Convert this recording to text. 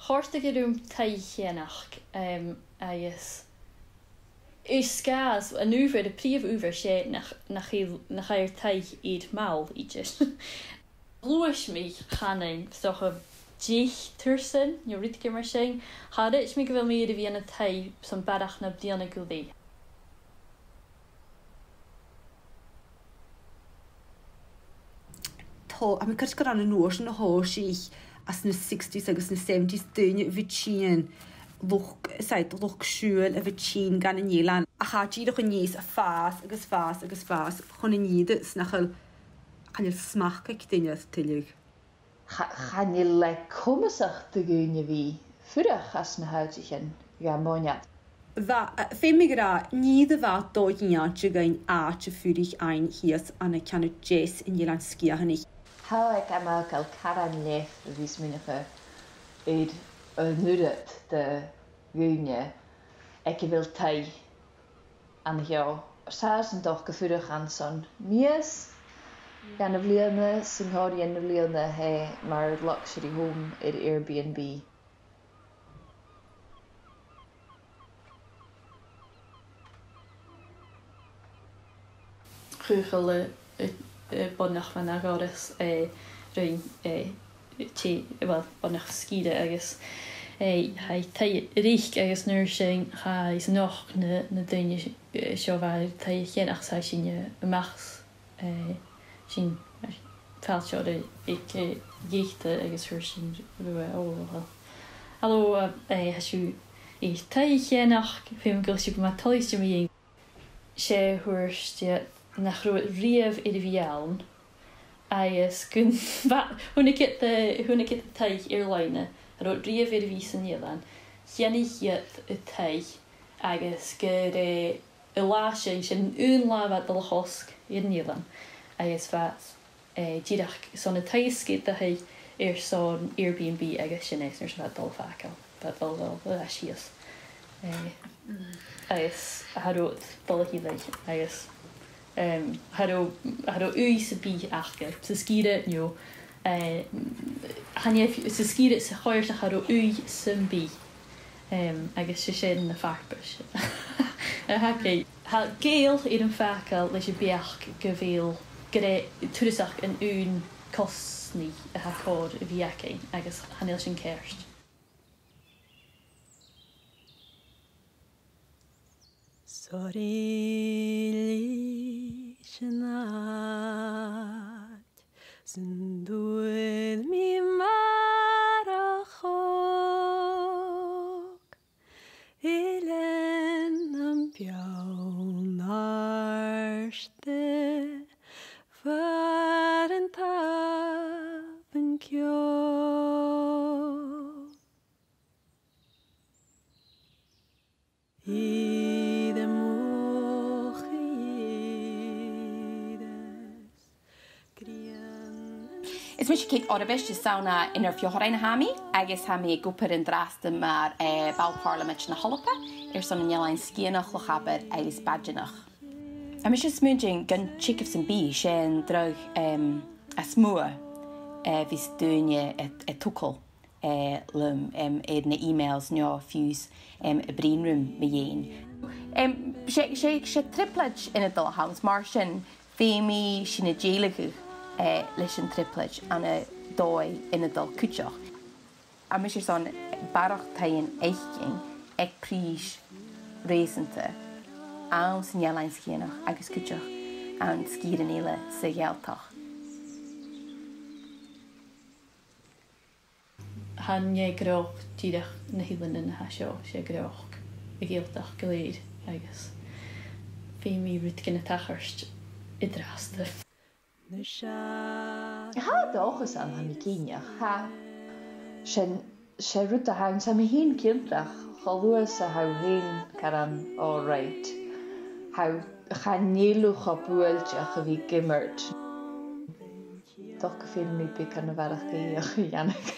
Chorta go rúm Taigheadas agus Sgás a nuver de príomh uver sé nach chair taich iad máil ide. Luis mi chanin socha dich tursin, jo ritke mar sé, hadit mi go bhfuil mi a bhíanana taich san badach na bdianna go bhí. A mi cyrch gyda'n nôr sy'n hos i as na 60s agus na 70s dyn y fytien lwch siwl y fytien gan y Eilean. A chadid o'ch yn ys a ffas agus ffas agus ffas. Chwn yn ydys na chael smach ag dyniad tylig. Chan i le cwmysach dy gyn i fi ffyrach as na hawd i'ch yn gamoniad. Fe mi gyda, ni dy fa do hiad y gain a ty ffyrich ein hias an y can y jes yn Eilean sgia hynny. How ik am ook al karan leef wies minige eid nudet de gynje ik wil tai aan jou saas en toch gevurig aan zo'n mies gan de vlierne sing hori en de vlierne he maar luxury home in Airbnb. Rugel bonnach van agoris ruin bonnach skide agus hij Aiseirigh agus nursing ha is nog na dunne seo waar Taigheadas sa sin machs sin fellseo ik gechte agus hur sin ruwe hallo hasú I Taigheadas film gilsi ma taliste mi sé huirste nach riamh I bhíaln agus gun hunnig the taich Eilean a ro riamh I bhí san Eilean cheannaíocht y taich agus gur I láise sin únlábhad do hosc in Eilean agus fat díadach son y taiscid a haid son Airbnb agus sin éis nar fat dul facail fat dul a sias agus harród dul híleid agus Haro uis bi achger. Ze skieren jo. Ze skieren ze gooien ze haro uis bi. Agus ze zijn de farpers. Oké. Ha geel in een vakel dat je biach geveel toerisach en un kostni ha kod viake. Agus hanel zijn kerst. Sorry, Shnat, Zunduid mi marachok, Eilean am biaun arste, Varen tapen kyo. Is mis kik orbesh sauna in fiorain hami, agus hami goper in draste maar bal parliament na Holpa, son in Eilean Sgitheanach lochaber Eilean Sgitheanach. A mis smudging gun chickens and bee shen drug a smoor vis dunje et tukkel lum na emails no fuse a brain room me she triplage in a dull house Martian femi shina jailige listen triplage and a dói in a dull kuchach. A mis son barach tain eiching ek prís recente aan sin Eilean Sgitheanach agus kuchach an skieren ile se geltach. Han je groch tídach na Eilean in ha seo sé groch I geeltach geleid agus femi rutkin a tacharst I draste. Ha dochas an ha mi cíneach ha sin sé ruta hain sa mi hén kindlach chalúas a ha hén karan all right ha chanéluch a buelteach a vi gimmert doch gefil mi be kan a bhealach Jannik.